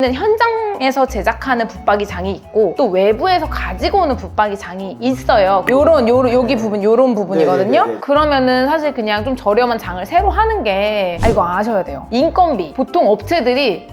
현장에서 제작하는 붙박이장이 있고 또 외부에서 가지고 오는 붙박이장이 있어요. 여기 부분, 요런 부분이거든요. 네네네네. 그러면은 사실 그냥 좀 저렴한 장을 새로 하는 게 이거 아셔야 돼요. 인건비. 보통 업체들이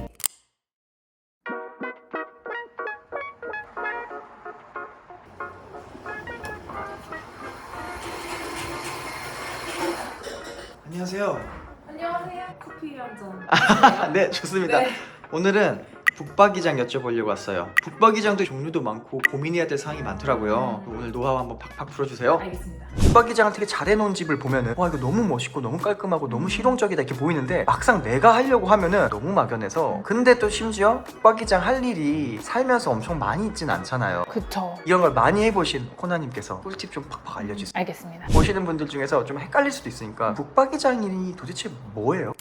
안녕하세요. 안녕하세요. 커피 한 잔. 네, 좋습니다. 네. 오늘은 붙박이장 여쭤보려고 왔어요. 붙박이장도 종류도 많고 고민해야 될 사항이 많더라고요. 오늘 노하우 한번 팍팍 풀어주세요. 알겠습니다. 붙박이장을 되게 잘 해놓은 집을 보면은 와, 이거 너무 멋있고 너무 깔끔하고 너무 실용적이다 이렇게 보이는데 막상 내가 하려고 하면은 너무 막연해서, 근데 또 심지어 붙박이장 할 일이 살면서 엄청 많이 있진 않잖아요. 그쵸. 이런 걸 많이 해보신 코나님께서 꿀팁 좀 팍팍 알려주세요. 알겠습니다. 보시는 분들 중에서 좀 헷갈릴 수도 있으니까 붙박이장이 도대체 뭐예요?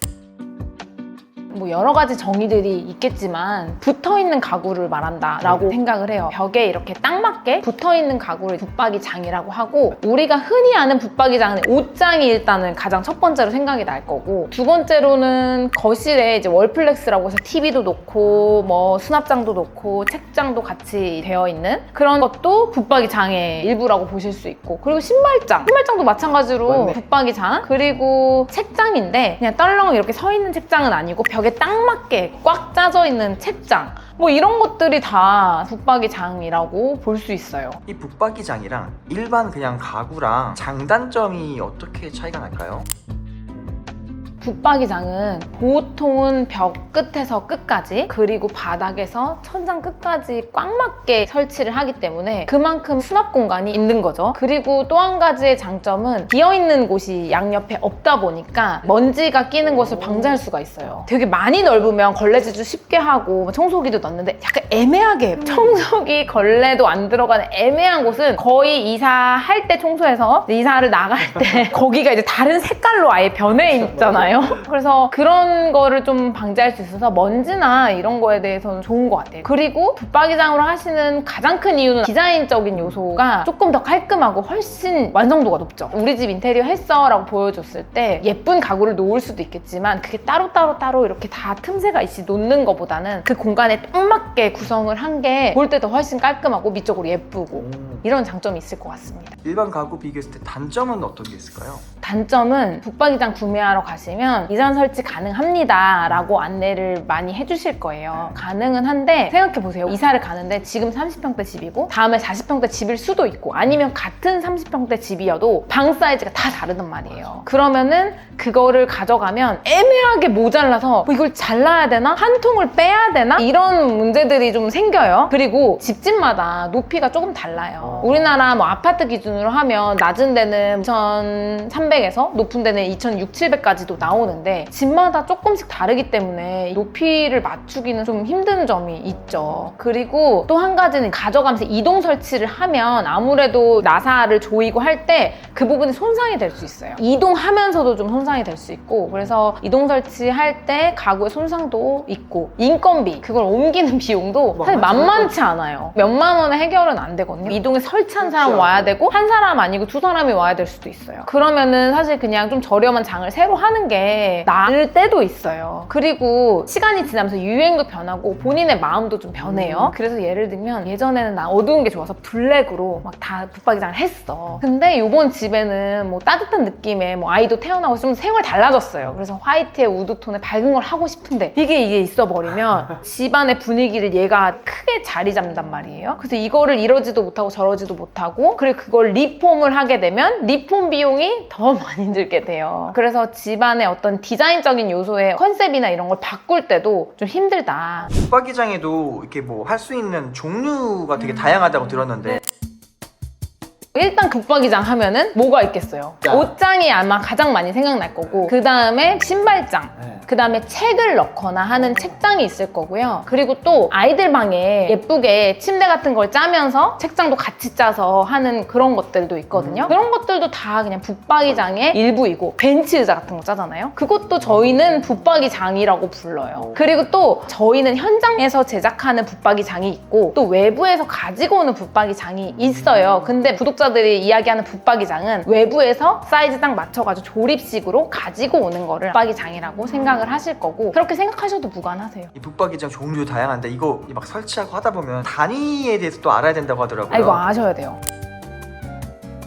뭐 여러 가지 정의들이 있겠지만 붙어있는 가구를 말한다라고 생각을 해요. 벽에 이렇게 딱 맞게 붙어있는 가구를 붙박이장이라고 하고, 우리가 흔히 아는 붙박이장은 옷장이 일단은 가장 첫 번째로 생각이 날 거고, 두 번째로는 거실에 이제 월플렉스라고 해서 TV도 놓고 뭐 수납장도 놓고 책장도 같이 되어 있는 그런 것도 붙박이장의 일부라고 보실 수 있고, 그리고 신발장도 마찬가지로 맞네. 붙박이장, 그리고 책장인데 그냥 떨렁 이렇게 서 있는 책장은 아니고 벽에 딱 맞게 꽉 짜져 있는 책장, 뭐 이런 것들이 다 붙박이장이라고 볼 수 있어요. 이 붙박이장이랑 일반 그냥 가구랑 장단점이 어떻게 차이가 날까요? 붙박이장은 보통은 벽 끝에서 끝까지, 그리고 바닥에서 천장 끝까지 꽉 맞게 설치를 하기 때문에 그만큼 수납 공간이 있는 거죠. 그리고 또 한 가지의 장점은 비어있는 곳이 양옆에 없다 보니까 먼지가 끼는 것을 방지할 수가 있어요. 되게 많이 넓으면 걸레질도 쉽게 하고 청소기도 넣는데, 약간 애매하게 청소기, 걸레도 안 들어가는 애매한 곳은 거의 이사할 때 청소해서 이사를 나갈 때 거기가 이제 다른 색깔로 아예 변해 있잖아요. 그래서 그런 거를 좀 방지할 수 있어서 먼지나 이런 거에 대해서는 좋은 것 같아요. 그리고 붙박이장으로 하시는 가장 큰 이유는 디자인적인 요소가 조금 더 깔끔하고 훨씬 완성도가 높죠. 우리 집 인테리어 했어 라고 보여줬을 때 예쁜 가구를 놓을 수도 있겠지만 그게 따로 이렇게 다 틈새가 있이 놓는 것보다는 그 공간에 딱 맞게 구성을 한 게 볼 때 더 훨씬 깔끔하고 미적으로 예쁘고 이런 장점이 있을 것 같습니다. 일반 가구 비교했을 때 단점은 어떤 게 있을까요? 단점은 붙박이장 구매하러 가시면 이전 설치 가능합니다 라고 안내를 많이 해주실 거예요. 가능은 한데 생각해보세요. 이사를 가는데 지금 30평대 집이고 다음에 40평대 집일 수도 있고, 아니면 같은 30평대 집이어도 방 사이즈가 다 다르단 말이에요. 그러면은 그거를 가져가면 애매하게 모자라서 이걸 잘라야 되나? 한 통을 빼야 되나? 이런 문제들이 좀 생겨요. 그리고 집집마다 높이가 조금 달라요. 우리나라 뭐 아파트 기준으로 하면 낮은 데는 2,300에서 높은 데는 2,600, 700까지도 나오는데 집마다 조금씩 다르기 때문에 높이를 맞추기는 좀 힘든 점이 있죠. 그리고 또 한 가지는 가져가면서 이동 설치를 하면 아무래도 나사를 조이고 할 때 그 부분이 손상이 될 수 있어요. 이동하면서도 좀 손상이 될 수 있고, 그래서 이동 설치할 때 가구의 손상도 있고, 인건비, 그걸 옮기는 비용도 사실 만만치 않아요. 몇만 원에 해결은 안 되거든요. 이동에 설치한 사람 와야 되고 한 사람 아니고 두 사람이 와야 될 수도 있어요. 그러면은 사실 그냥 좀 저렴한 장을 새로 하는 게 나을 때도 있어요. 그리고 시간이 지나면서 유행도 변하고 본인의 마음도 좀 변해요. 그래서 예를 들면 예전에는 나 어두운 게 좋아서 블랙으로 막 다 붙박이장을 했어. 근데 요번 집에는 뭐 따뜻한 느낌의 뭐 아이도 태어나고 좀 생활 달라졌어요. 그래서 화이트에 우드톤에 밝은 걸 하고 싶은데 이게 있어 버리면 집안의 분위기를 얘가 크게 자리 잡는단 말이에요. 그래서 이거를 이러지도 못하고 저러지도 못하고, 그리고 그걸 리폼을 하게 되면 리폼 비용이 더 많이 들게 돼요. 그래서 집안의 어떤 디자인적인 요소의 컨셉이나 이런 걸 바꿀 때도 좀 힘들다. 붙박이장에도 이렇게 뭐 할 수 있는 종류가 되게 다양하다고 들었는데 일단 붙박이장 하면은 뭐가 있겠어요? 옷장이 아마 가장 많이 생각날 거고, 그 다음에 신발장, 그 다음에 책을 넣거나 하는 책장이 있을 거고요. 그리고 또 아이들 방에 예쁘게 침대 같은 걸 짜면서 책장도 같이 짜서 하는 그런 것들도 있거든요. 그런 것들도 다 그냥 붙박이장의 일부이고, 벤치 의자 같은 거 짜잖아요. 그것도 저희는 붙박이장이라고 불러요. 그리고 또 저희는 현장에서 제작하는 붙박이장이 있고 또 외부에서 가지고 오는 붙박이장이 있어요. 근데 구독자 구독자들이 이야기하는 붙박이장은 외부에서 사이즈 딱 맞춰가지고 조립식으로 가지고 오는 거를 붙박이장이라고 생각을 하실 거고, 그렇게 생각하셔도 무관하세요. 이 붙박이장 종류도 다양한데 이거 막 설치하고 하다 보면 단위에 대해서 또 알아야 된다고 하더라고요. 아, 이거 아셔야 돼요.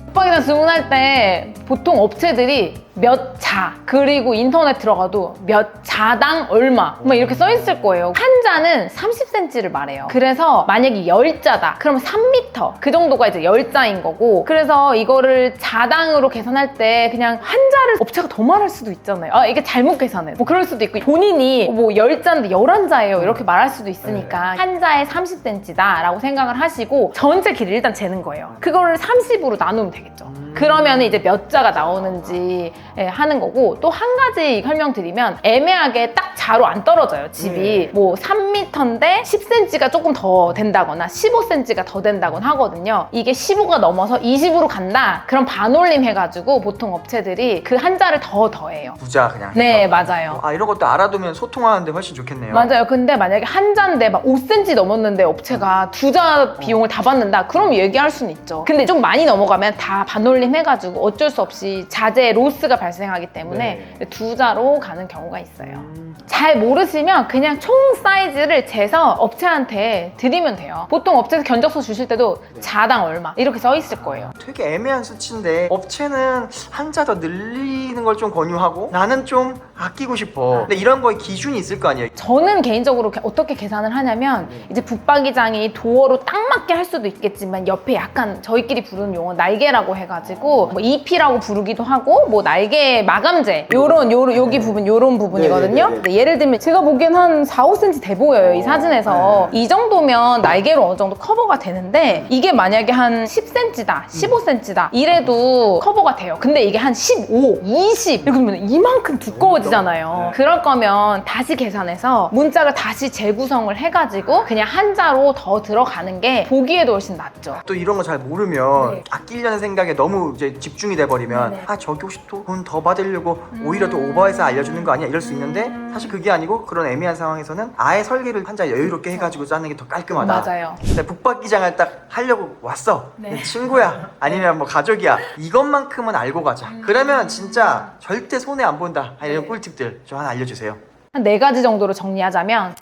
붙박이장 주문할 때 보통 업체들이 몇 자, 그리고 인터넷 들어가도 몇 자당 얼마 막 이렇게 써 있을 거예요. 한 자는 30cm를 말해요. 그래서 만약에 10자다 그러면 3m 그 정도가 이제 10자인 거고, 그래서 이거를 자당으로 계산할 때 그냥 한 자를 업체가 더 말할 수도 있잖아요. 아, 이게 잘못 계산해, 뭐 그럴 수도 있고, 본인이 뭐 10자인데 11자예요 이렇게 말할 수도 있으니까 한 자에 30cm다 라고 생각을 하시고 전체 길이를 일단 재는 거예요. 그거를 30으로 나누면 되겠죠. 그러면 이제 몇 자가 나오는지 하는 거고, 또 한 가지 설명드리면 애매하게 딱 자로 안 떨어져요, 집이. 뭐 3m인데 10cm가 조금 더 된다거나 15cm가 더 된다거나 하거든요. 이게 15가 넘어서 20으로 간다? 그럼 반올림 해가지고 보통 업체들이 그 한 자를 더 더해요. 부자 그냥. 네, 해서. 맞아요. 아, 이런 것도 알아두면 소통하는데 훨씬 좋겠네요. 맞아요. 근데 만약에 한 자인데 막 5cm 넘었는데 업체가 두 자 비용을 다 받는다? 그럼 얘기할 수는 있죠. 근데 좀 많이 넘어가면 다 반올림 해가지고 어쩔 수 없이 자재 로스가 발생하기 때문에 두 자로 가는 경우가 있어요. 잘 모르시면 그냥 총 사이즈를 재서 업체한테 드리면 돼요. 보통 업체에서 견적서 주실 때도 자당 얼마 이렇게 써 있을 거예요. 되게 애매한 수치인데 업체는 한 자 더 늘리는 걸 좀 권유하고 나는 좀 아끼고 싶어. 근데 이런 거에 기준이 있을 거 아니에요? 저는 개인적으로 어떻게 계산을 하냐면, 이제 붙박이장이 도어로 딱 맞게 할 수도 있겠지만 옆에 약간 저희끼리 부르는 용어 날개라고 해가지고 뭐 EP라고 부르기도 하고, 뭐 날개 마감재 요런 여기 부분 요런 부분이거든요. 근데 예를 들면 제가 보기엔 한 4, 5cm 돼 보여요, 이 사진에서. 이 정도면 날개로 어느 정도 커버가 되는데, 이게 만약에 한 10cm다 15cm다 이래도 커버가 돼요. 근데 이게 한 15, 20 이렇게 되면 이만큼 두꺼워지잖아요. 그럴 거면 다시 계산해서 문짝을 다시 재구성을 해가지고 그냥 한 자로 더 들어가는 게 보기에도 훨씬 낫죠. 또 이런 거 잘 모르면 네. 아끼려는 생각에 너무 이제 집중이 돼버리면 네. 아, 저기 혹시 돈 더 받으려고 오히려 더 오버해서 알려주는 거 아니야? 이럴 수 있는데 사실 그게 아니고, 그런 애매한 상황에서는 아예 설계를 한 자 여유롭게 해가지고 짜는 게 더 깔끔하다. 맞아요. 근데 붙박이장을 딱 하려고 왔어. 내 친구야 아니면 뭐 가족이야, 이것만큼은 알고 가자. 그러면 진짜 절대 손해 안 본다. 이런 꿀팁들 좀 하나 알려주세요. 한 4가지 정도로 정리하자면,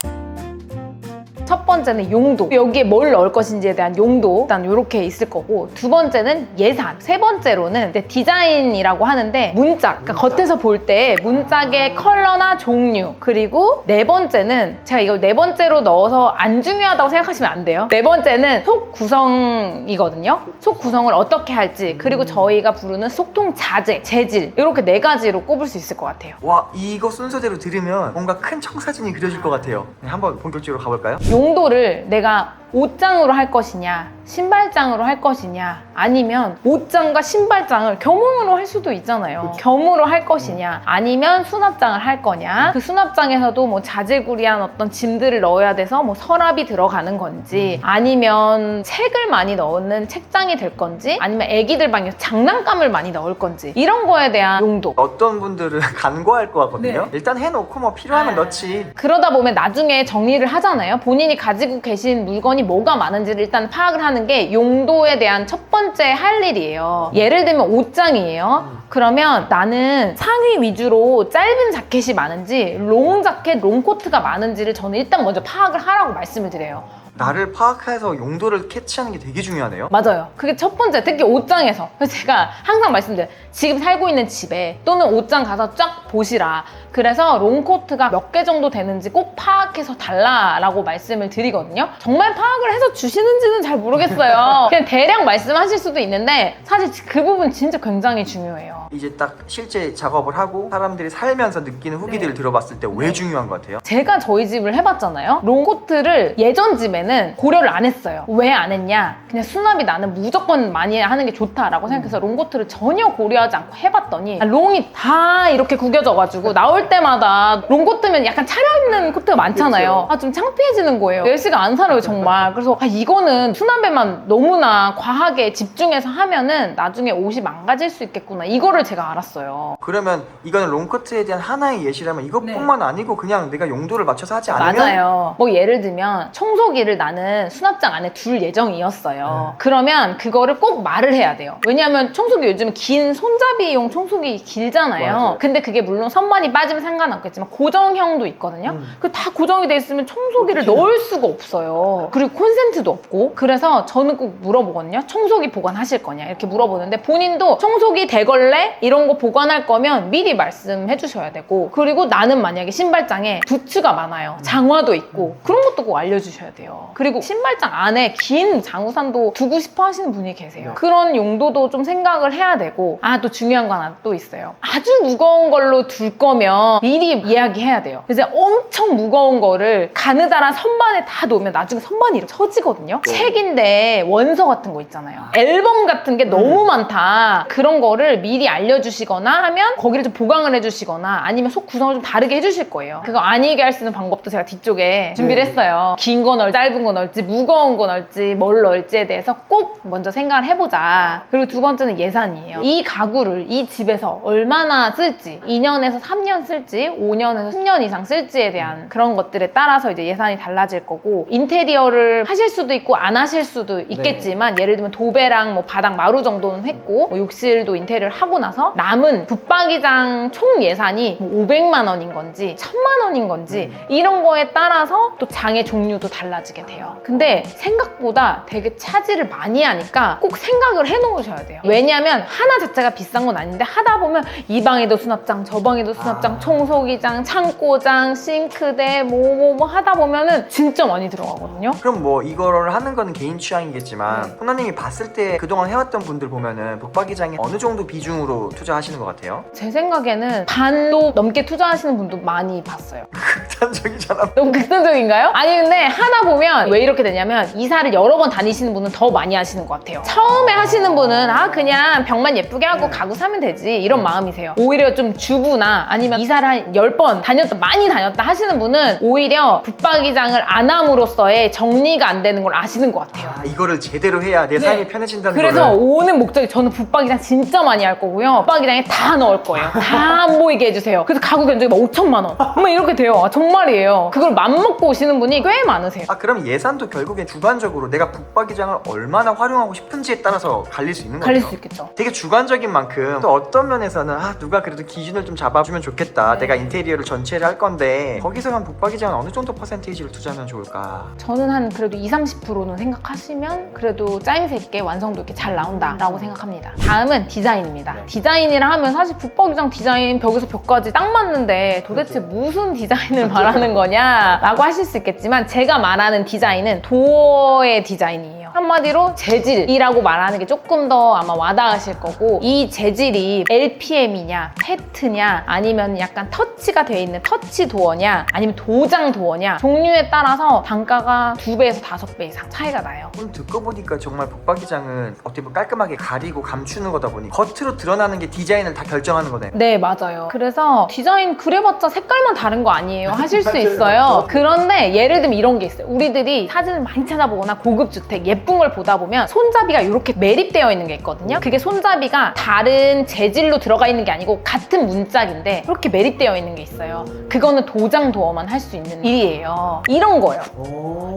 첫 번째는 용도, 여기에 뭘 넣을 것인지에 대한 용도 일단 이렇게 있을 거고, 두 번째는 예산, 세 번째로는 디자인이라고 하는데 문짝, 그러니까 겉에서 볼 때 문짝의 컬러나 종류, 그리고 네 번째는 제가 이걸 네 번째로 넣어서 안 중요하다고 생각하시면 안 돼요. 네 번째는 속 구성이거든요. 속 구성을 어떻게 할지, 그리고 저희가 부르는 속통 자재, 재질, 이렇게 4가지로 꼽을 수 있을 것 같아요. 와, 이거 순서대로 들으면 뭔가 큰 청사진이 그려질 것 같아요. 네, 한번 본격적으로 가볼까요? 용도를 내가 옷장으로 할 것이냐, 신발장으로 할 것이냐, 아니면 옷장과 신발장을 겸용으로 할 수도 있잖아요. 겸으로 할 것이냐, 아니면 수납장을 할 거냐, 그 수납장에서도 뭐 자질구리한 어떤 짐들을 넣어야 돼서 뭐 서랍이 들어가는 건지, 아니면 책을 많이 넣는 책장이 될 건지, 아니면 애기들 방에 장난감을 많이 넣을 건지, 이런 거에 대한 용도. 어떤 분들은 간과할 것 같거든요. 일단 해놓고 뭐 필요하면 넣지. 그러다 보면 나중에 정리를 하잖아요. 본인이 가지고 계신 물건이 뭐가 많은지를 일단 파악을 하는 게 용도에 대한 첫 번째 할 일이에요. 예를 들면 옷장이에요. 그러면 나는 상의 위주로 짧은 자켓이 많은지 롱 자켓, 롱 코트가 많은지를 저는 일단 먼저 파악을 하라고 말씀을 드려요. 나를 파악해서 용도를 캐치하는 게 되게 중요하네요. 맞아요. 그게 첫 번째, 특히 옷장에서. 그래서 제가 항상 말씀드려요. 지금 살고 있는 집에 또는 옷장 가서 쫙 보시라. 그래서 롱코트가 몇 개 정도 되는지 꼭 파악해서 달라라고 말씀을 드리거든요. 정말 파악을 해서 주시는지는 잘 모르겠어요. 그냥 대략 말씀하실 수도 있는데 사실 그 부분 진짜 굉장히 중요해요. 이제 딱 실제 작업을 하고 사람들이 살면서 느끼는 후기들을 들어봤을 때 왜 중요한 것 같아요? 제가 저희 집을 해봤잖아요. 롱코트를 예전 집에는 고려를 안 했어요. 왜 안 했냐? 그냥 수납이 나는 무조건 많이 하는 게 좋다라고 생각해서 롱코트를 전혀 고려하지 않고 해봤더니 롱이 다 이렇게 구겨져가지고 나올 때마다 롱코트면 약간 차려입는 코트가 많잖아요. 아, 좀 창피해지는 거예요. 날씨가 안 살아요, 정말. 그래서 이거는 수납에만 너무나 과하게 집중해서 하면은 나중에 옷이 망가질 수 있겠구나. 이거를 제가 알았어요. 그러면 이거는 롱코트에 대한 하나의 예시라면 이것뿐만 아니고 그냥 내가 용도를 맞춰서 하지 않으면 맞아요. 뭐 예를 들면 청소기를 붙박이를 나는 수납장 안에 둘 예정이었어요. 그러면 그거를 꼭 말을 해야 돼요. 왜냐하면 청소기 요즘 긴 손잡이용 청소기 길잖아요. 맞아요. 근데 그게 물론 선반이 빠지면 상관없겠지만 고정형도 있거든요. 그 다 고정이 돼 있으면 청소기를 넣을 수가 없어요. 그리고 콘센트도 없고. 그래서 저는 꼭 물어보거든요. 청소기 보관하실 거냐 이렇게 물어보는데 본인도 청소기 대걸레 이런 거 보관할 거면 미리 말씀해 주셔야 되고, 그리고 나는 만약에 신발장에 부츠가 많아요. 장화도 있고 그런 것도 꼭 알려주셔야 돼요. 그리고 신발장 안에 긴 장우산도 두고 싶어 하시는 분이 계세요. 그런 용도도 좀 생각을 해야 되고, 또 중요한 거 하나 또 있어요. 아주 무거운 걸로 둘 거면 미리 이야기해야 돼요. 그래서 엄청 무거운 거를 가느다란 선반에 다 놓으면 나중에 선반이 이렇게 처지거든요. 책인데 원서 같은 거 있잖아요. 앨범 같은 게 너무 많다. 그런 거를 미리 알려주시거나 하면 거기를 좀 보강을 해주시거나 아니면 속 구성을 좀 다르게 해주실 거예요. 그거 아니게 할 수 있는 방법도 제가 뒤쪽에 준비를 했어요. 긴 거 넣을지 짧은 거 넣을지 무거운 거 넣을지 뭘 넣을지에 대해서 꼭 먼저 생각을 해보자. 그리고 두 번째는 예산이에요. 이 가구를 이 집에서 얼마나 쓸지, 2년에서 3년 쓸지 5년에서 10년 이상 쓸지에 대한 그런 것들에 따라서 이제 예산이 달라질 거고, 인테리어를 하실 수도 있고 안 하실 수도 있겠지만 예를 들면 도배랑 뭐 바닥 마루 정도는 했고 뭐 욕실도 인테리어를 하고 나서 남은 붙박이장 총 예산이 뭐 500만 원인 건지 1000만 원인 건지 이런 거에 따라서 또 장의 종류도 달라지게 돼요. 근데 생각보다 되게 차질을 많이 하니까 꼭 생각을 해 놓으셔야 돼요. 왜냐면 하나 자체가 비싼 건 아닌데 하다 보면 이 방에도 수납장, 저 방에도 수납장, 청소기장, 창고장, 싱크대 뭐 하다 보면은 진짜 많이 들어가거든요. 그럼 뭐 이거를 하는 건 개인 취향이겠지만 호나님이 봤을 때 그동안 해왔던 분들 보면은 붙박이장에 어느 정도 비중으로 투자하시는 것 같아요? 제 생각에는 반도 넘게 투자하시는 분도 많이 봤어요. 극단적이잖아. 너무 극단적인가요? 아니 근데 하다 보면 왜 이렇게 되냐면 이사를 여러 번 다니시는 분은 더 많이 하시는 것 같아요. 처음에 하시는 분은 그냥 벽만 예쁘게 하고 가구 사면 되지 이런 마음이세요. 오히려 좀 주부나 아니면 이사를 한 10번 다녔다 많이 다녔다 하시는 분은 오히려 붙박이장을 안 함으로써의 정리가 안 되는 걸 아시는 것 같아요. 이거를 제대로 해야 내 삶이 편해진다는 그래서 거를. 오는 목적이 저는 붙박이장 진짜 많이 할 거고요. 붙박이장에 다 넣을 거예요. 다 안 보이게 해주세요. 그래서 가구 견적이 막 5천만 원. 막 이렇게 돼요. 정말이에요. 그걸 맘먹고 오시는 분이 꽤 많으세요. 그럼 예산도 결국엔 주관적으로 내가 붙박이장을 얼마나 활용하고 싶은지에 따라서 갈릴 수 있는 거죠? 갈릴 수 있겠죠. 되게 주관적인 만큼 또 어떤 면에서는 누가 그래도 기준을 좀 잡아주면 좋겠다. 네. 내가 인테리어를 전체를 할 건데 거기서 한 붙박이장은 어느 정도 퍼센테이지를 투자하면 좋을까? 저는 한 그래도 20-30%는 생각하시면 그래도 짜임새 있게 완성도 있게 잘 나온다라고 생각합니다. 다음은 디자인입니다. 디자인이라 하면 사실 붙박이장 디자인 벽에서 벽까지 딱 맞는데 도대체 무슨 디자인을 말하는 거냐라고 하실 수 있겠지만 제가 말하는 디자인은 도어의 디자인이에요. 한마디로 재질이라고 말하는 게 조금 더 아마 와닿으실 거고, 이 재질이 LPM이냐 페트냐 아니면 약간 터치가 되어 있는 터치 도어냐 아니면 도장 도어냐 종류에 따라서 단가가 2배에서 5배 이상 차이가 나요. 오늘 듣고 보니까 정말 붙박이장은 어떻게 보면 깔끔하게 가리고 감추는 거다 보니 겉으로 드러나는 게 디자인을 다 결정하는 거네. 네, 맞아요. 그래서 디자인 그래봤자 색깔만 다른 거 아니에요. 하실 수 있어요. 그런데 예를 들면 이런 게 있어요. 우리들이 사진을 많이 찾아보거나 고급 주택 예쁜 걸 보다 보면 손잡이가 이렇게 매립되어 있는 게 있거든요. 그게 손잡이가 다른 재질로 들어가 있는 게 아니고 같은 문짝인데 이렇게 매립되어 있는 게 있어요. 그거는 도장 도어만 할 수 있는 일이에요. 이런 거요.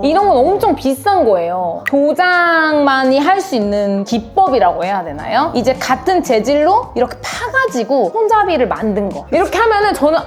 이런 건 엄청 비싼 거예요. 도장만이 할 수 있는 기법이라고 해야 되나요? 이제 같은 재질로 이렇게 파가지고 손잡이를 만든 거. 이렇게 하면은 저는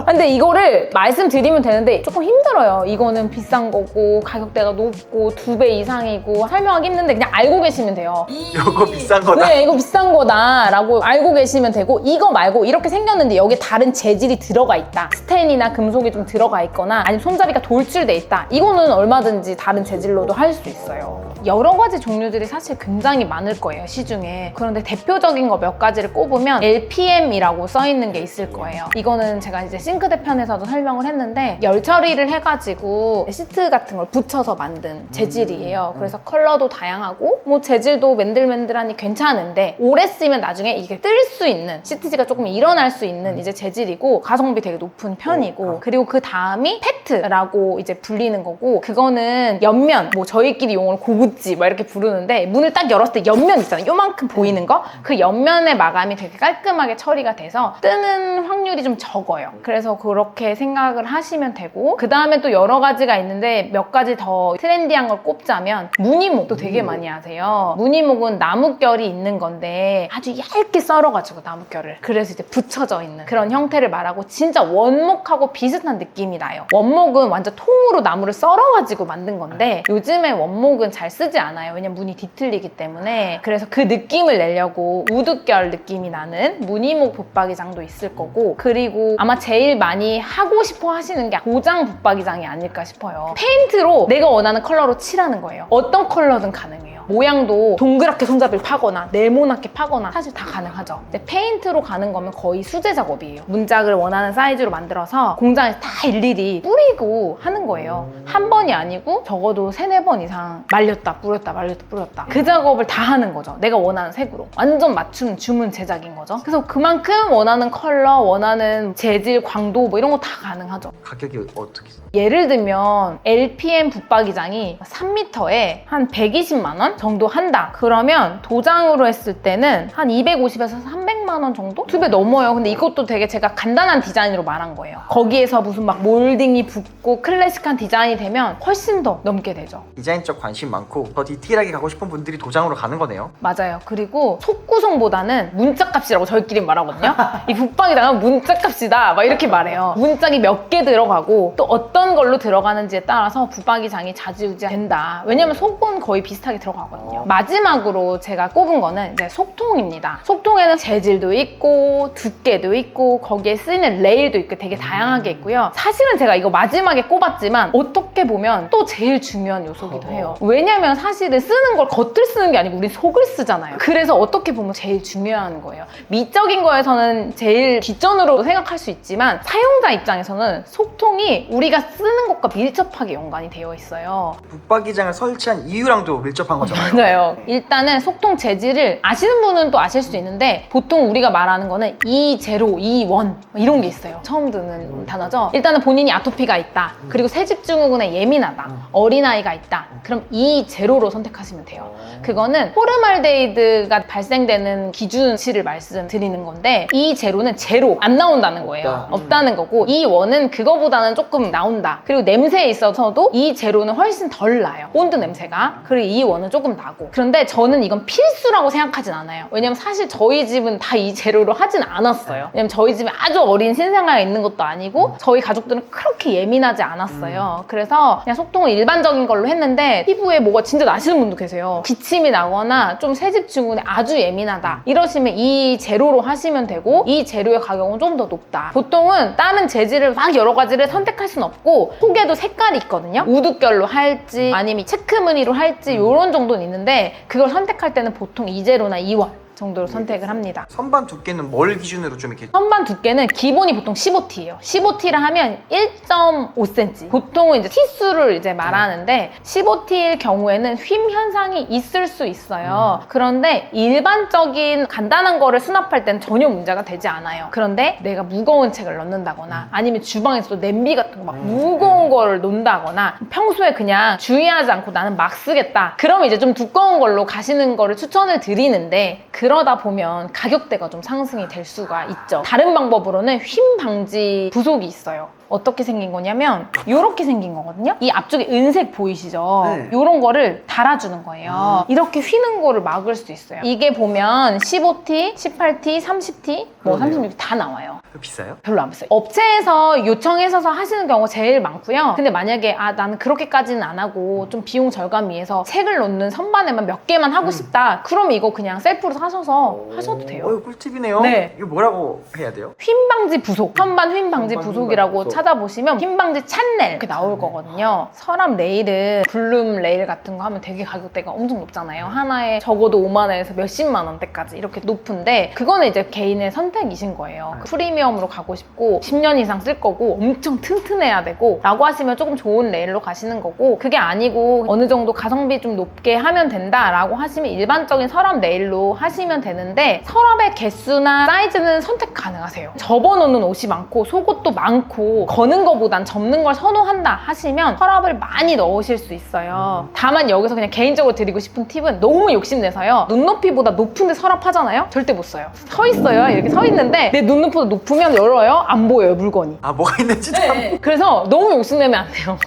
근데 이거를 말씀드리면 되는데 조금 힘들어요. 이거는 비싼 거고 가격대가 높고 2배 이상이고 설명하기 힘든데 그냥 알고 계시면 돼요. 이거 비싼 거다. 네, 이거 비싼 거다 라고 알고 계시면 되고, 이거 말고 이렇게 생겼는데 여기에 다른 재질이 들어가 있다, 스텐이나 금속이 좀 들어가 있거나 아니면 손잡이가 돌출돼 있다, 이거는 얼마든지 다른 재질로도 할 수 있어요. 여러 가지 종류들이 사실 굉장히 많을 거예요, 시중에. 그런데 대표적인 거 몇 가지를 꼽으면 LPM이라고 써있는 게 있을 거예요. 이거는 제가 이제 싱크대 편에서도 설명을 했는데 열 처리를 해가지고 시트 같은 걸 붙여서 만든 재질이에요. 그래서 컬러도 다양하고 뭐 재질도 맨들맨들하니 괜찮은데 오래 쓰면 나중에 이게 뜰 수 있는, 시트지가 조금 일어날 수 있는 이제 재질이고 가성비 되게 높은 편이고, 그리고 그 다음이 페트라고 이제 불리는 거고, 그거는 옆면, 뭐 저희끼리 용어로 고구지 막 이렇게 부르는데 문을 딱 열었을 때 옆면 있잖아요. 요만큼 보이는 거, 그 옆면의 마감이 되게 깔끔하게 처리가 돼서 뜨는 확률이 좀 적어요. 싶어요. 그래서 그렇게 생각을 하시면 되고, 그 다음에 또 여러 가지가 있는데 몇 가지 더 트렌디한 걸 꼽자면 무늬목도 되게 많이 하세요. 무늬목은 나뭇결이 있는 건데 아주 얇게 썰어가지고 나뭇결을 그래서 이제 붙여져 있는 그런 형태를 말하고, 진짜 원목하고 비슷한 느낌이 나요. 원목은 완전 통으로 나무를 썰어가지고 만든 건데 요즘에 원목은 잘 쓰지 않아요. 왜냐면 무늬 뒤틀리기 때문에. 그래서 그 느낌을 내려고 우드결 느낌이 나는 무늬목 붙박이장도 있을 거고, 그리고 아마 제일 많이 하고 싶어 하시는 게 도장 붙박이장이 아닐까 싶어요. 페인트로 내가 원하는 컬러로 칠하는 거예요. 어떤 컬러든 가능해요. 모양도 동그랗게 손잡이를 파거나 네모나게 파거나 사실 다 가능하죠. 근데 페인트로 가는 거면 거의 수제 작업이에요. 문짝을 원하는 사이즈로 만들어서 공장에서 다 일일이 뿌리고 하는 거예요. 한 번이 아니고 적어도 3-4번 이상 말렸다 뿌렸다 말렸다 뿌렸다 그 작업을 다 하는 거죠. 내가 원하는 색으로 완전 맞춤 주문 제작인 거죠. 그래서 그만큼 원하는 컬러, 원하는 재질, 광도 뭐 이런 거 다 가능하죠. 가격이 어떻게? 예를 들면 LPM 붙박이장이 3m에 한 120만 원 정도 한다. 그러면 도장으로 했을 때는 한 250에서 300만 원 정도? 2배 넘어요. 근데 이것도 되게 제가 간단한 디자인으로 말한 거예요. 거기에서 무슨 막 몰딩이 붙고 클래식한 디자인이 되면 훨씬 더 넘게 되죠. 디자인 쪽 관심 많고 더 디테일하게 가고 싶은 분들이 도장으로 가는 거네요. 맞아요. 그리고 속구성보다는 문짝값이라고 저희끼리 말하거든요. 이 붙박이장은 문짝값이다 막 이렇게 말해요. 문짝이 몇 개 들어가고 또 어떤 걸로 들어가는지에 따라서 붙박이장이 좌지우지 된다. 왜냐면 속은 거의 비슷하게 들어가거든요. 마지막으로 제가 꼽은 거는 이제 속통입니다. 속통에는 재질도 있고 두께도 있고 거기에 쓰이는 레일도 있고 되게 다양하게 있고요. 사실은 제가 이거 마지막에 꼽았지만 어떻게 보면 또 제일 중요한 요소기도 해요. 왜냐면 사실은 쓰는 걸 겉을 쓰는 게 아니고 우리 속을 쓰잖아요. 그래서 어떻게 보면 제일 중요한 거예요. 미적인 거에서는 제일 뒷전으로 생각할 수 있지만 사용자 입장에서는 속통이 우리가 쓰는 것과 밀접하게 연관이 되어 있어요. 붙박이장을 설치한 이유랑도 밀접한 거잖아요. 맞아요. 일단은 속통 재질을 아시는 분은 또 아실 수 있는데 보통 우리가 말하는 거는 E0, E1 이런 게 있어요. 처음 듣는 단어죠. 일단은 본인이 아토피가 있다. 그리고 세집증후군에 예민하다. 어린아이가 있다. 그럼 E0로 선택하시면 돼요. 그거는 포르말데히드가 발생되는 기준치를 말씀드리는 건데 E0는 제로 안 나온다는 거예요. 없다는 거고 E1은 그거보다는 조금 나온다. 그리고 냄새에 있어서도 E0는 훨씬 덜 나요. 본드 냄새가. 그리고 E1은 조금 나고. 그런데 저는 이건 필수라고 생각하진 않아요. 왜냐면 사실 저희 집은 다 E0로 하진 않았어요. 왜냐면 저희 집에 아주 어린 신생아가 있는 것도 아니고 저희 가족들은 그렇게 예민하지 않았어요. 그래서 그냥 속통은 일반적인 걸로 했는데 피부에 뭐가 진짜 나시는 분도 계세요. 기침이 나거나 좀 새집증후군에 아주 예민하다. 이러시면 E0로 하시면 되고 E0의 가격은 좀 더 높다. 보통은 다른 재질을 막 여러 가지를 선택할 수는 없고 속에도 색깔이 있거든요. 우드결로 할지 아니면 체크무늬로 할지 이런 정도는 있는데 그걸 선택할 때는 보통 E0나 E1 정도로 선택을 합니다. 선반 두께는 뭘 기준으로 좀 이렇게? 선반 두께는 기본이 보통 15T예요. 15T라 하면 1.5cm. 보통은 이제 T수를 이제 말하는데 15T일 경우에는 휨 현상이 있을 수 있어요. 그런데 일반적인 간단한 거를 수납할 때는 전혀 문제가 되지 않아요. 그런데 내가 무거운 책을 넣는다거나 아니면 주방에서 또 냄비 같은 거 막 무거운 거를 놓는다거나 평소에 그냥 주의하지 않고 나는 막 쓰겠다. 그러면 이제 좀 두꺼운 걸로 가시는 거를 추천을 드리는데 그러다 보면 가격대가 좀 상승이 될 수가 있죠. 다른 방법으로는 휨 방지 부속이 있어요. 어떻게 생긴 거냐면 이렇게 생긴 거거든요. 이 앞쪽에 은색 보이시죠? 네. 이런 거를 달아주는 거예요. 이렇게 휘는 거를 막을 수 있어요. 이게 보면 15T, 18T, 30T, 뭐 36T 다 나와요. 비싸요? 별로 안 비싸요. 업체에서 요청해서 하시는 경우가 제일 많고요. 근데 만약에 나는 그렇게까지는 안 하고 좀 비용 절감 위해서 책을 놓는 선반에만 몇 개만 하고 싶다. 그럼 이거 그냥 셀프로 사셔서 하셔도 돼요. 꿀팁이네요. 네. 이거 뭐라고 해야 돼요? 휨 방지 부속, 선반 휨 방지 선반 부속이라고 부속. 찾아보시면 휨 방지 찬넬 이렇게 나올 거거든요. 서랍 레일은 블룸 레일 같은 거 하면 되게 가격대가 엄청 높잖아요. 하나에 적어도 5만 원에서 몇십만 원대까지 이렇게 높은데 그거는 이제 개인의 선택이신 거예요. 프리미엄으로 가고 싶고 10년 이상 쓸 거고 엄청 튼튼해야 되고 라고 하시면 조금 좋은 레일로 가시는 거고, 그게 아니고 어느 정도 가성비 좀 높게 하면 된다라고 하시면 일반적인 서랍 레일로 하시면 되는데 서랍의 개수나 사이즈는 선택 가능하세요. 접어놓는 옷이 많고 속옷도 많고 거는 거보단 접는 걸 선호한다 하시면 서랍을 많이 넣으실 수 있어요. 다만 여기서 그냥 개인적으로 드리고 싶은 팁은 너무 욕심내서요. 눈높이보다 높은데 서랍하잖아요? 절대 못 써요. 서 있어요. 이렇게 서 있는데 내 눈높이보다 높으면 열어요? 안 보여요, 물건이. 아 뭐가 있는지도 안 그래서 너무 욕심내면 안 돼요.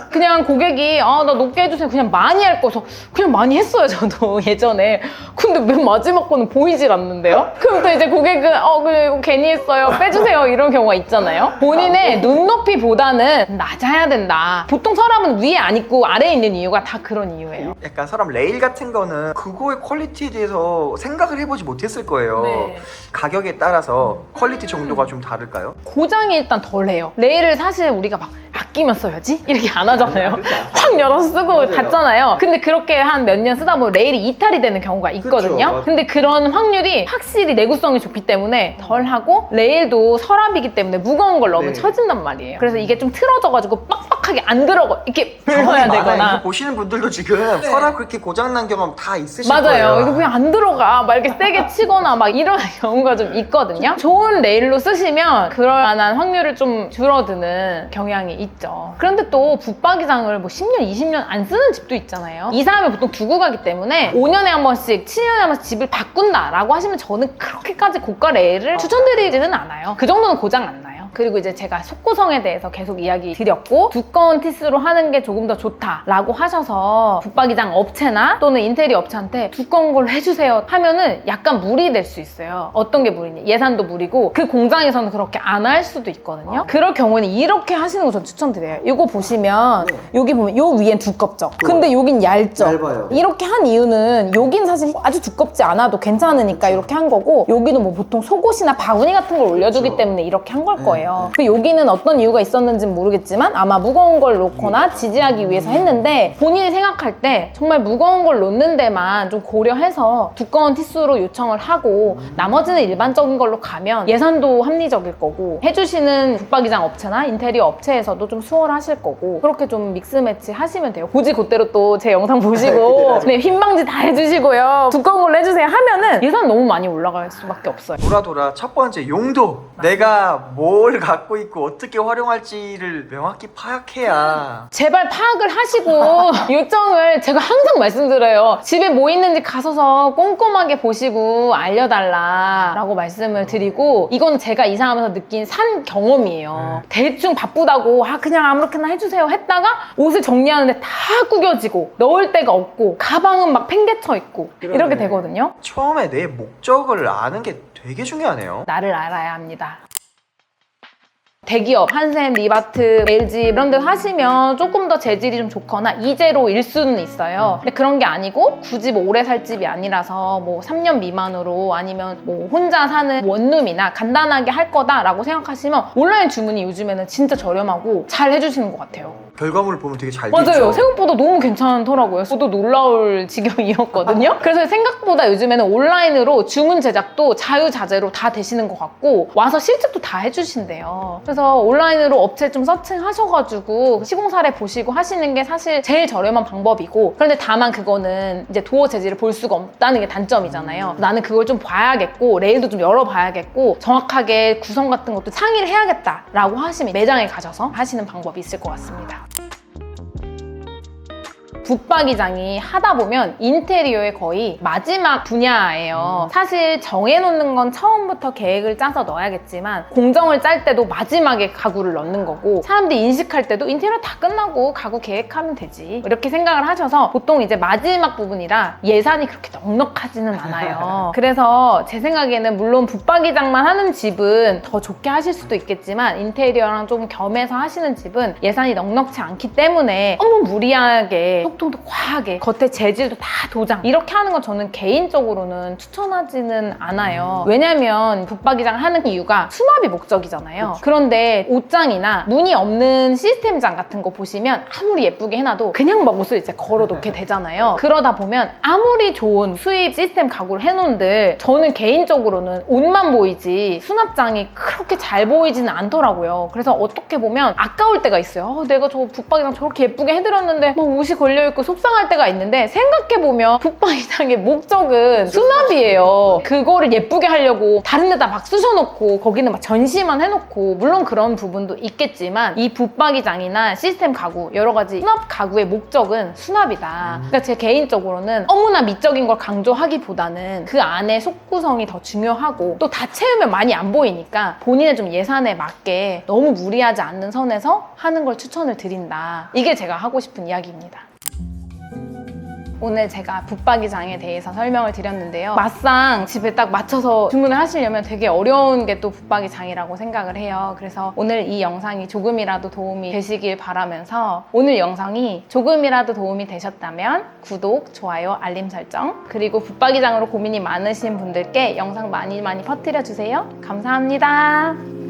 그냥 고객이 나 높게 해주세요. 그냥 많이 할 거서 그냥 많이 했어요, 저도 예전에. 근데 맨 마지막 거는 보이질 않는데요? 그럼 또 이제 고객은 그래 이거 괜히 했어요. 빼주세요. 이런 경우가 있잖아요. 본인의 눈높이보다는 낮아야 된다. 보통 서랍은 위에 안 있고 아래에 있는 이유가 다 그런 이유예요. 약간 서랍 레일 같은 거는 그거의 퀄리티에 대해서 생각을 해보지 못했을 거예요. 네. 가격에 따라서 퀄리티 정도가 좀 다를까요? 고장이 일단 덜해요. 레일을 사실 우리가 막 아끼면 써야지? 이렇게 안 하잖아요. 확 열어서 쓰고 닫잖아요. 근데 그렇게 한 몇 년 쓰다 보면 레일이 이탈이 되는 경우가 있거든요. 그쵸, 근데 그런 확률이 확실히 내구성이 좋기 때문에 덜 하고 레일도 서랍이기 때문에 무거운 걸 넣으면 네. 처진단 말이에요. 그래서 이게 좀 틀어져가지고 빡빡하게 안 들어가 이렇게 불어야 많아요. 되거나 이거 보시는 분들도 지금 네. 서랍 그렇게 고장난 경험 다 있으실 거예요. 맞아요. 이거 그냥 안 들어가. 막 이렇게 세게 치거나 막 이런 경우가 좀 있거든요. 좋은 레일로 쓰시면 그럴 만한 확률을 좀 줄어드는 경향이 있죠. 그런데 또 붙박이장을 뭐 10년, 20년 안 쓰는 집도 있잖아요. 이사하면 보통 두고 가기 때문에 5년에 한 번씩, 7년에 한 번씩 집을 바꾼다라고 하시면 저는 그렇게까지 고가 레일을 추천드리지는 않아요. 그 정도는 고장 안 나요. 그리고 이제 제가 속구성에 대해서 계속 이야기 드렸고 두꺼운 티스로 하는 게 조금 더 좋다라고 하셔서 붙박이장 업체나 또는 인테리어 업체한테 두꺼운 걸로 해주세요 하면은 약간 무리 될 수 있어요. 어떤 게 무리냐? 예산도 무리고 그 공장에서는 그렇게 안 할 수도 있거든요. 그럴 경우는 이렇게 하시는 거 전 추천드려요. 이거 보시면 여기 보면 요 위엔 두껍죠? 근데 여긴 얇죠? 얇아요. 이렇게 한 이유는 여긴 사실 아주 두껍지 않아도 괜찮으니까 이렇게 한 거고 여기는 뭐 보통 속옷이나 바구니 같은 걸 올려주기 때문에 이렇게 한 걸 거예요. 그 여기는 어떤 이유가 있었는지는 모르겠지만 아마 무거운 걸 놓거나 지지하기 위해서 했는데 본인이 생각할 때 정말 무거운 걸 놓는 데만 좀 고려해서 두꺼운 티스로 요청을 하고 나머지는 일반적인 걸로 가면 예산도 합리적일 거고 해주시는 붙박이장 업체나 인테리어 업체에서도 좀 수월하실 거고 그렇게 좀 믹스매치 하시면 돼요. 굳이 그대로 또 제 영상 보시고 네, 흰방지 다 해주시고요. 두꺼운 걸로 해주세요 하면은 예산 너무 많이 올라갈 수밖에 없어요. 돌아 첫 번째 용도. 내가 뭘 갖고 있고 어떻게 활용할지를 명확히 파악해야. 제발 파악을 하시고 요청을 제가 항상 말씀드려요. 집에 뭐 있는지 가서서 꼼꼼하게 보시고 알려달라라고 말씀을 드리고 이건 제가 이사하면서 느낀 산 경험이에요. 대충 바쁘다고 그냥 아무렇게나 해주세요 했다가 옷을 정리하는데 다 구겨지고 넣을 데가 없고 가방은 막 팽개쳐 있고 이렇게 되거든요. 처음에 내 목적을 아는 게 되게 중요하네요. 나를 알아야 합니다. 대기업, 한샘, 리바트, LG 이런 데 하시면 조금 더 재질이 좀 좋거나 이재로일 수는 있어요. 근데 그런 게 아니고 굳이 뭐 오래 살 집이 아니라서 뭐 3년 미만으로 아니면 뭐 혼자 사는 원룸이나 간단하게 할 거다라고 생각하시면 온라인 주문이 요즘에는 진짜 저렴하고 잘 해주시는 것 같아요. 결과물을 보면 되게 잘 맞아요. 되죠. 생각보다 너무 괜찮더라고요. 저도 놀라울 지경이었거든요. 그래서 생각보다 요즘에는 온라인으로 주문 제작도 자유자재로 다 되시는 것 같고 와서 실측도 다 해주신대요. 그래서 온라인으로 업체 좀 서칭하셔가지고 시공사례 보시고 하시는 게 사실 제일 저렴한 방법이고 그런데 다만 그거는 이제 도어 재질을 볼 수가 없다는 게 단점이잖아요. 나는 그걸 좀 봐야겠고 레일도 좀 열어봐야겠고 정확하게 구성 같은 것도 상의를 해야겠다라고 하시면 매장에 가셔서 하시는 방법이 있을 것 같습니다. 붙박이장이 하다 보면 인테리어의 거의 마지막 분야예요. 사실 정해놓는 건 처음부터 계획을 짜서 넣어야겠지만 공정을 짤 때도 마지막에 가구를 넣는 거고 사람들이 인식할 때도 인테리어 다 끝나고 가구 계획하면 되지 이렇게 생각을 하셔서 보통 이제 마지막 부분이라 예산이 그렇게 넉넉하지는 않아요. 그래서 제 생각에는 물론 붙박이장만 하는 집은 더 좋게 하실 수도 있겠지만 인테리어랑 좀 겸해서 하시는 집은 예산이 넉넉치 않기 때문에 너무 무리하게 통도 과하게 겉에 재질도 다 도장 이렇게 하는 건 저는 개인적으로는 추천하지는 않아요. 왜냐면 붙박이장 하는 이유가 수납이 목적이잖아요. 그런데 옷장이나 문이 없는 시스템장 같은 거 보시면 아무리 예쁘게 해놔도 그냥 막 옷을 이제 걸어 놓게 되잖아요. 그러다 보면 아무리 좋은 수입 시스템 가구를 해놓은들 저는 개인적으로는 옷만 보이지 수납장이 그렇게 잘 보이지는 않더라고요. 그래서 어떻게 보면 아까울 때가 있어요. 내가 저 붙박이장 저렇게 예쁘게 해드렸는데 막 옷이 걸려 걸려있고 속상할 때가 있는데 생각해보면 붙박이장의 목적은 수납이에요. 그거를 예쁘게 하려고 다른 데다 막 쑤셔놓고 거기는 막 전시만 해놓고 물론 그런 부분도 있겠지만 이 붙박이장이나 시스템 가구 여러 가지 수납 가구의 목적은 수납이다. 그러니까 제 개인적으로는 너무나 미적인 걸 강조하기보다는 그 안에 속구성이 더 중요하고 또 다 채우면 많이 안 보이니까 본인의 좀 예산에 맞게 너무 무리하지 않는 선에서 하는 걸 추천을 드린다. 이게 제가 하고 싶은 이야기입니다. 오늘 제가 붙박이장에 대해서 설명을 드렸는데요. 막상 집에 딱 맞춰서 주문을 하시려면 되게 어려운 게 또 붙박이장이라고 생각을 해요. 그래서 오늘 이 영상이 조금이라도 도움이 되시길 바라면서 오늘 영상이 조금이라도 도움이 되셨다면 구독, 좋아요, 알림 설정 그리고 붙박이장으로 고민이 많으신 분들께 영상 많이 퍼뜨려 주세요. 감사합니다.